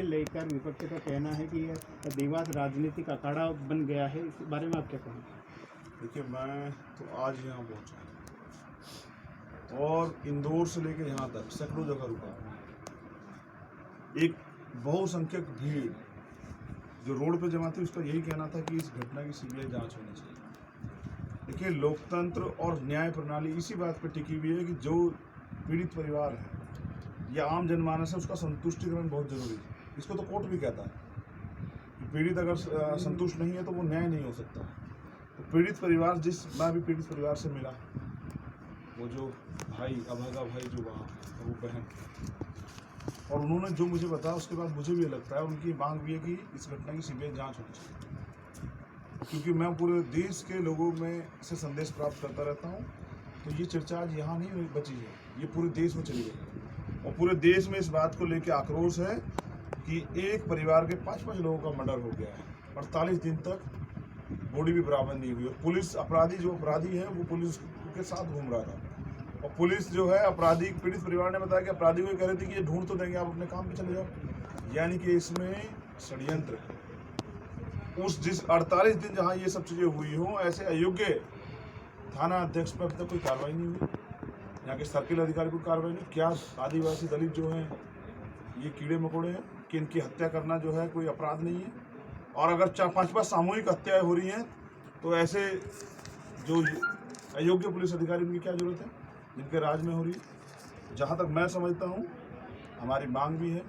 लेकर विपक्ष का कहना है कि यह देवास राजनीतिक अखाड़ा बन गया है, इस बारे में आप क्या कहेंगे? देखिए, मैं तो आज यहाँ पहुँचा और इंदौर से लेकर यहाँ तक सैकड़ों जगह रुका। एक बहुसंख्यक भीड़ जो रोड पे जमा थी, उसका यही कहना था कि इस घटना की सीबीआई जांच होनी चाहिए। देखिए, लोकतंत्र और न्याय प्रणाली इसी बात पर टिकी हुई है कि जो पीड़ित परिवार है या आम जनमानस है, उसका संतुष्टिकरण बहुत जरूरी है। इसको तो कोर्ट भी कहता है कि पीड़ित अगर संतुष्ट नहीं है तो वो न्याय नहीं हो सकता। तो पीड़ित परिवार, मैं भी पीड़ित परिवार से मिला, वो जो भाई, अभागा भाई जो वहाँ, वो बहन, और उन्होंने जो मुझे बताया उसके बाद मुझे भी लगता है, उनकी मांग भी है कि इस घटना की सीबीआई जांच होनी चाहिए। क्योंकि मैं पूरे देश के लोगों में से संदेश प्राप्त करता रहता हूँ, तो ये चर्चा आज यहाँ नहीं बची है, ये पूरे देश में चली गई। और पूरे देश में इस बात को लेकर आक्रोश है कि एक परिवार के 5-5 लोगों का मर्डर हो गया है, 48 दिन तक बॉडी भी बरामद नहीं हुई। और पुलिस, जो अपराधी है वो पुलिस के साथ घूम रहा था, और पुलिस जो है अपराधी, पीड़ित परिवार ने बताया कि अपराधी को कह रहे थे कि ये ढूंढ तो देंगे, आप अपने काम पे चले जाओ। यानी कि इसमें षड्यंत्र है। जिस 48 दिन जहाँ ये सब चीज़ें हुई हों, ऐसे अयोग्य थाना अध्यक्ष पर अब तक कोई कार्रवाई नहीं हुई, यहाँ के सर्किल अधिकारी को कार्रवाई नहीं। क्या आदिवासी दलित जो हैं ये कीड़े मकोड़े हैं कि इनकी हत्या करना जो है कोई अपराध नहीं है? और अगर 4-5 सामूहिक हत्याएं हो रही हैं तो ऐसे जो अयोग्य पुलिस अधिकारी, उनकी क्या जरूरत है जिनके राज में हो रही है? जहाँ तक मैं समझता हूँ, हमारी मांग भी है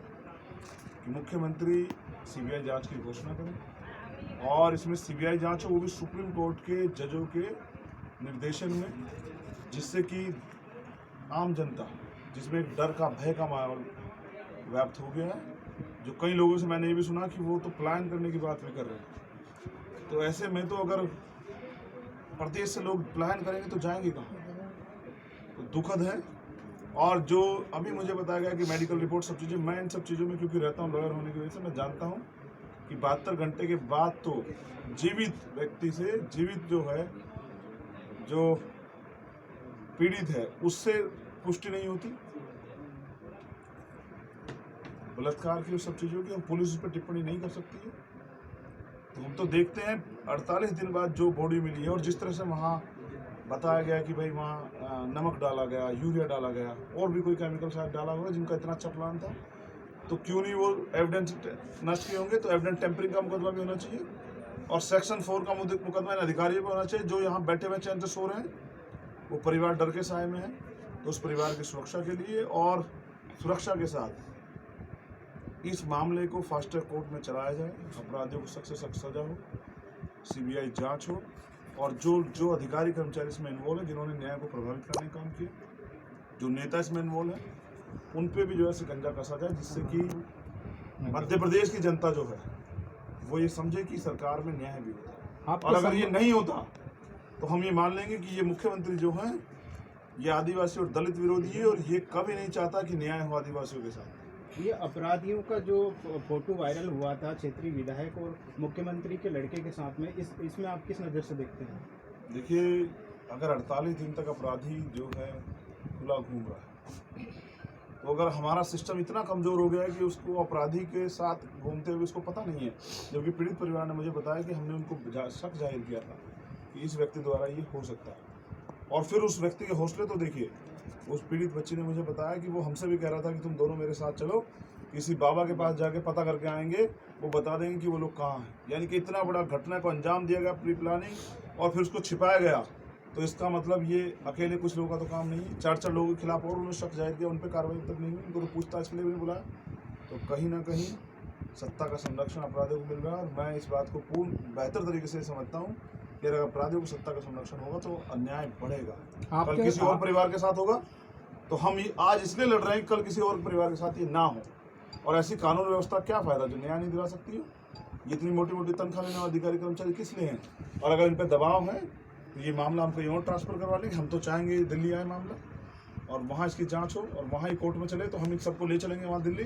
कि मुख्यमंत्री सीबीआई जांच की घोषणा करें, और इसमें सीबीआई जांच हो वो भी सुप्रीम कोर्ट के जजों के निर्देशन में, जिससे कि आम जनता, जिसमें डर का, भय का माहौल व्याप्त हो गया है, जो कई लोगों से मैंने ये भी सुना कि वो तो प्लान करने की बात भी कर रहे हैं। तो ऐसे में तो अगर प्रदेश से लोग प्लान करेंगे तो जाएंगे कहाँ? तो दुखद है। और जो अभी मुझे बताया गया कि मेडिकल रिपोर्ट, सब चीज़ें, मैं इन सब चीज़ों में क्योंकि रहता हूँ लॉयर होने की वजह से, मैं जानता हूँ कि 72 घंटे के बाद तो जीवित व्यक्ति से, जीवित जो है, जो पीड़ित है, उससे पुष्टि नहीं होती। बलात्कार की, सब चीज़ों की हम पुलिस उस पर टिप्पणी नहीं कर सकती है। तो हम तो देखते हैं 48 दिन बाद जो बॉडी मिली है, और जिस तरह से वहाँ बताया गया कि भाई वहाँ नमक डाला गया, यूरिया डाला गया, और भी कोई केमिकल शायद डाला हुआ, जिनका इतना अच्छा प्लान था, तो क्यों नहीं वो एविडेंस नष्ट किए होंगे? तो एविडेंस टेम्परिंग का मुकदमा भी होना चाहिए, और सेक्शन 4 का मुकदमा इन अधिकारियों पर होना चाहिए जो यहाँ बैठे हुए चैन से सो रहे हैं। वो परिवार डर के साए में है, तो उस परिवार की सुरक्षा के लिए और सुरक्षा के साथ इस मामले को फास्ट ट्रैक कोर्ट में चलाया जाए, अपराधियों को सख्त से सख्त सजा हो, सीबीआई जांच हो, और जो अधिकारी कर्मचारी इसमें इन्वॉल्व है, जिन्होंने न्याय को प्रभावित करने का काम किया, जो नेता इसमें इन्वॉल्व है, उन पे भी जो है शिकंजा कसा जाए, जिससे कि मध्य प्रदेश की जनता जो है वो ये समझे कि सरकार में न्याय भी होता है। और अगर ये नहीं होता तो हम ये मान लेंगे कि ये मुख्यमंत्री जो है ये आदिवासी और दलित विरोधी है, और ये कभी नहीं चाहता कि न्याय हो आदिवासियों के साथ। ये अपराधियों का जो फोटो वायरल हुआ था क्षेत्रीय विधायक और मुख्यमंत्री के लड़के के साथ में, इसमें आप किस नज़र से देखते हैं? देखिए, अगर 48 दिन तक अपराधी जो है खुला घूम रहा है, तो अगर हमारा सिस्टम इतना कमज़ोर हो गया है कि उसको अपराधी के साथ घूमते हुए उसको पता नहीं है, जबकि पीड़ित परिवार ने मुझे बताया कि हमने उनको शक जाहिर किया था कि इस व्यक्ति द्वारा ये हो सकता है, और फिर उस व्यक्ति के हौसले तो देखिए। उस पीड़ित बच्ची ने मुझे बताया कि वो हमसे भी कह रहा था कि तुम दोनों मेरे साथ चलो, किसी बाबा के पास जाके पता करके आएंगे, वो बता देंगे कि वो लोग कहाँ हैं। यानी कि इतना बड़ा घटना को अंजाम दिया गया, प्री प्लानिंग, और फिर उसको छिपाया गया। तो इसका मतलब ये अकेले कुछ लोगों का तो काम नहीं है। 4 लोगों के खिलाफ और उन्होंने शक जाहिर किया, उन पर कार्रवाई तक नहीं हुई, उनको तो पूछताछ के लिए भी नहीं बुलाया। तो कहीं ना कहीं सत्ता का संरक्षण अपराधियों को मिल रहा है, और मैं इस बात को पूर्ण बेहतर तरीके से समझता हूँ कि अगर अपराधियों को सत्ता का संरक्षण होगा तो अन्याय बढ़ेगा। कल किसी और परिवार के साथ होगा तो हम आज इसलिए लड़ रहे हैं, कल किसी और परिवार के साथ ये ना हो। और ऐसी कानून व्यवस्था क्या फायदा जो न्याय नहीं दिला सकती है? इतनी मोटी मोटी तनख्वाह लेने वाले अधिकारी कर्मचारी किस लिए हैं? और अगर इन पर दबाव है तो ये मामला हम कहीं और ट्रांसफर करवा लेंगे। हम तो चाहेंगे दिल्ली आए मामला, और वहाँ इसकी जांच हो, और वहाँ ही कोर्ट में चले, तो हम इन सबको ले चलेंगे वहाँ दिल्ली,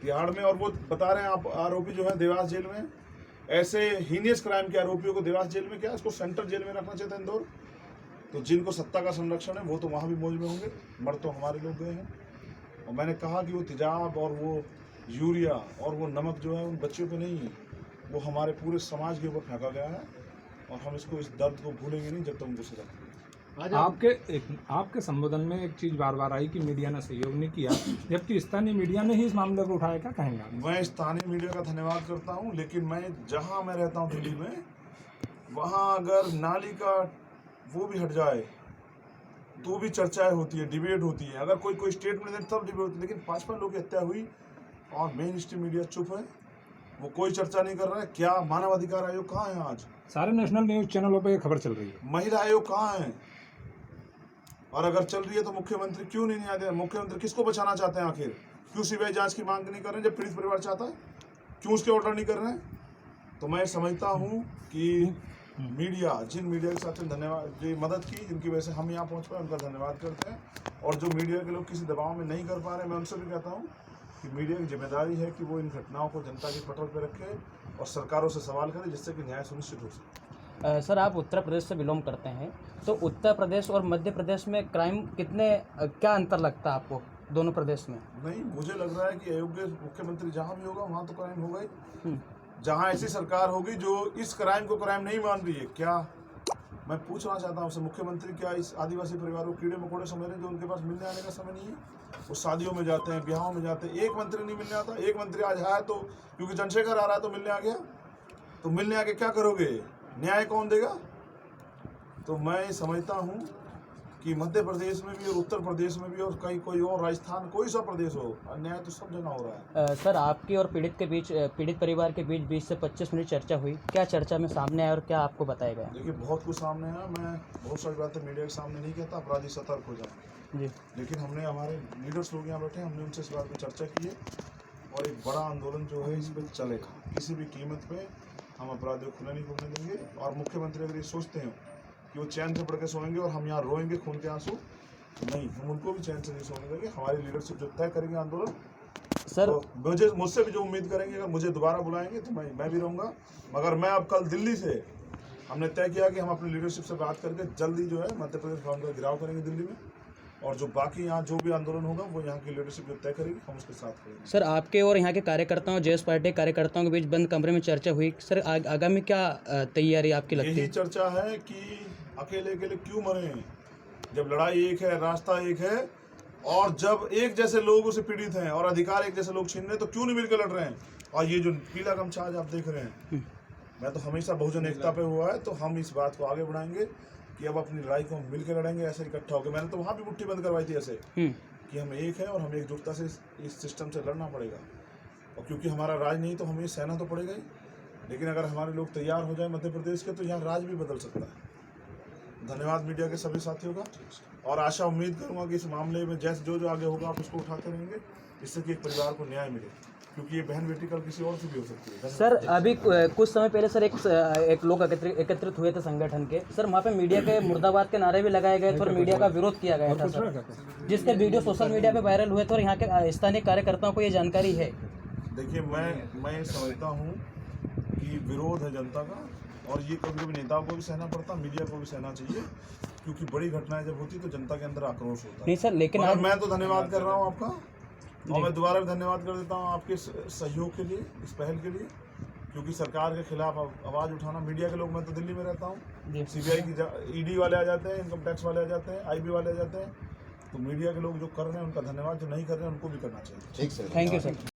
तिहाड़ में। और वो बता रहे हैं आप, आरोपी जो है देवास जेल में, ऐसे हीनियस क्राइम के आरोपियों को देवास जेल में, क्या इसको सेंट्रल जेल में रखना चाहिए था, इंदौर। तो जिनको सत्ता का संरक्षण है वो तो वहाँ भी मौज में होंगे, मर तो हमारे लोग गए हैं। और मैंने कहा कि वो तेजाब और वो यूरिया और वो नमक जो है उन बच्चों पे नहीं है, वो हमारे पूरे समाज के ऊपर फेंका गया है और हम इसको इस दर्द को भूलेंगे नहीं जब तक उनको सजा नहीं। आज आपके संबोधन में एक चीज बार बार आई कि मीडिया ने सहयोग नहीं किया, जबकि स्थानीय मीडिया ने ही इस मामले को उठाया। क्या कहेंगे आप? मैं स्थानीय मीडिया का धन्यवाद करता हूं, लेकिन मैं जहां मैं रहता हूं दिल्ली में, वहां अगर नाली का वो भी हट जाए तो भी चर्चाएं होती है, डिबेट होती है। अगर कोई स्टेटमेंट दे तब डिबेट होती है, लेकिन 5-5 लोगों की हत्या हुई और मेन स्ट्रीम मीडिया चुप है, वो कोई चर्चा नहीं कर रहा है। क्या मानवाधिकार आयोग कहाँ है आज? सारे नेशनल न्यूज चैनलों पर ये खबर चल रही है। महिला आयोग कहाँ है? और अगर चल रही है तो मुख्यमंत्री क्यों नहीं आते? मुख्यमंत्री किसको बचाना चाहते हैं आखिर? क्यों सीबीआई जांच की मांग नहीं कर रहे हैं जब पीड़ित परिवार चाहता है? क्यों उसके ऑर्डर नहीं कर रहे हैं? तो मैं समझता हूं कि मीडिया, जिन मीडिया के साथ धन्यवाद, जो मदद की, जिनकी वजह से हम यहाँ पहुँच पाए, उनका धन्यवाद करते हैं। और जो मीडिया के लोग किसी दबाव में नहीं कर पा रहे, मैं उनसे भी कहता हूँ कि मीडिया की जिम्मेदारी है कि वो इन घटनाओं को जनता की पटल पर रखे और सरकारों से सवाल करे, जिससे कि न्याय सुनिश्चित हो सके। सर, आप उत्तर प्रदेश से बिलोंग करते हैं, तो उत्तर प्रदेश और मध्य प्रदेश में क्राइम क्या अंतर लगता है आपको दोनों प्रदेश में? नहीं, मुझे लग रहा है कि अयोग्य मुख्यमंत्री जहाँ भी होगा वहाँ तो क्राइम होगा ही। जहाँ ऐसी सरकार होगी जो इस क्राइम को क्राइम नहीं मान रही है, क्या मैं पूछना चाहता हूँ उससे, मुख्यमंत्री क्या इस आदिवासी परिवार को कीड़े मकोड़े समझ रहे हैं जो उनके पास मिलने आने का समय नहीं है? वो शादियों में जाते हैं, ब्याहों में जाते हैं, एक मंत्री नहीं मिलने आता। एक मंत्री आज आया तो क्योंकि चंद्रशेखर आ रहा है तो मिलने आ गया, तो मिलने आके क्या करोगे? न्याय कौन देगा? तो मैं समझता हूँ कि मध्य प्रदेश में भी और उत्तर प्रदेश में भी और कहीं कोई और राजस्थान, कोई सा प्रदेश हो, अन्याय तो सब जगह हो रहा है। सर, आपकी और पीड़ित परिवार के बीच 20 से 25 मिनट चर्चा हुई। क्या चर्चा में सामने आया और क्या आपको बताया गया? देखिए, बहुत कुछ सामने आया। मैं बहुत सारी बातें मीडिया के सामने नहीं कहता, अपराधी सतर्क हो जाए जी। लेकिन हमने, हमारे लीडर्स लोग यहाँ बैठे, हमने उनसे इस बात पर चर्चा की है और एक बड़ा आंदोलन जो है इस पर चलेगा। किसी भी कीमत पे हम अपराधियों को खुला नहीं घूमने देंगे। और मुख्यमंत्री अगर ये सोचते हैं कि वो चैन से पढ़ के सोएंगे और हम यहाँ रोएंगे खून के आंसू, नहीं, हम उनको भी चैन से नहीं सोने देंगे। हमारी लीडरशिप जो तय करेंगे आंदोलन, सर, तो मुझसे भी जो उम्मीद करेंगे, अगर मुझे दोबारा बुलाएंगे तो मैं भी रहूँगा। मगर मैं अब कल दिल्ली से हमने तय किया कि हम अपनी लीडरशिप से बात करके जल्दी जो है मध्य प्रदेश भवन का गिराव करेंगे दिल्ली में, और जो बाकी यहाँ जो भी आंदोलन होगा वो यहाँ की लीडरशिप जो तय करेगी, हम उसके साथ करेंगे। सर, आपके और यहाँ के कार्यकर्ताओं, जेएस पार्टी के कार्यकर्ताओं के बीच बंद कमरे में चर्चा हुई। सर, आगामी क्या तैयारी आपकी लगती है? यही चर्चा है कि अकेले क्यों मरे, जब लड़ाई एक है, रास्ता एक है, और जब एक जैसे लोग उसे पीड़ित हैं और अधिकार एक जैसे लोग छीन रहे हैं, तो क्यों नहीं मिलकर लड़ रहे हैं? और ये जो पीला गमछा आज आप देख रहे हैं, मैं तो हमेशा बहुजन एकता पे हुआ है, तो हम इस बात को आगे बढ़ाएंगे कि अब अपनी लड़ाई को हम मिलकर लड़ेंगे, ऐसे इकट्ठा होकर। मैंने तो वहाँ भी मुट्ठी बंद करवाई थी ऐसे कि हम एक है और हमें एकजुटता से इस सिस्टम से लड़ना पड़ेगा। और क्योंकि हमारा राज नहीं तो हमें सहना तो पड़ेगा ही, लेकिन अगर हमारे लोग तैयार हो जाए मध्य प्रदेश के, तो यहाँ राज भी बदल सकता है। धन्यवाद मीडिया के सभी साथियों का, और आशा उम्मीद करूँगा कि इस मामले में जैसे जो आगे होगा आप उसको उठाते रहेंगे, जिससे कि एक परिवार को न्याय मिले, क्योंकि ये बहन बेटी कल किसी और से भी हो सकती है। सर, अभी कुछ समय पहले सर एक लोग एकत्रित हुए थे संगठन के। सर, वहाँ पे मीडिया के मुर्दाबाद के नारे भी लगाए गए थे और मीडिया का विरोध किया गया था सर, जिसके वीडियो सोशल मीडिया पे वायरल हुए थे और यहाँ के स्थानीय कार्यकर्ताओं को ये जानकारी है। देखिए, मैं समझता हूँ कि विरोध है जनता का, और ये कभी कभी नेताओं को भी सहना पड़ता, मीडिया को भी सहना चाहिए, क्योंकि बड़ी घटनाएं जब होती तो जनता के अंदर आक्रोश होता है। नहीं सर, लेकिन मैं तो धन्यवाद कर रहा हूँ आपका, और मैं दोबारा भी धन्यवाद कर देता हूँ आपके सहयोग के लिए, इस पहल के लिए, क्योंकि सरकार के खिलाफ आवाज़ उठाना, मीडिया के लोग, मैं तो दिल्ली में रहता हूँ, सीबीआई की ईडी वाले आ जाते हैं, इनकम टैक्स वाले आ जाते हैं, आईबी वाले आ जाते हैं, तो मीडिया के लोग जो कर रहे हैं उनका धन्यवाद, जो नहीं कर रहे हैं उनको भी करना चाहिए। Thank you sir.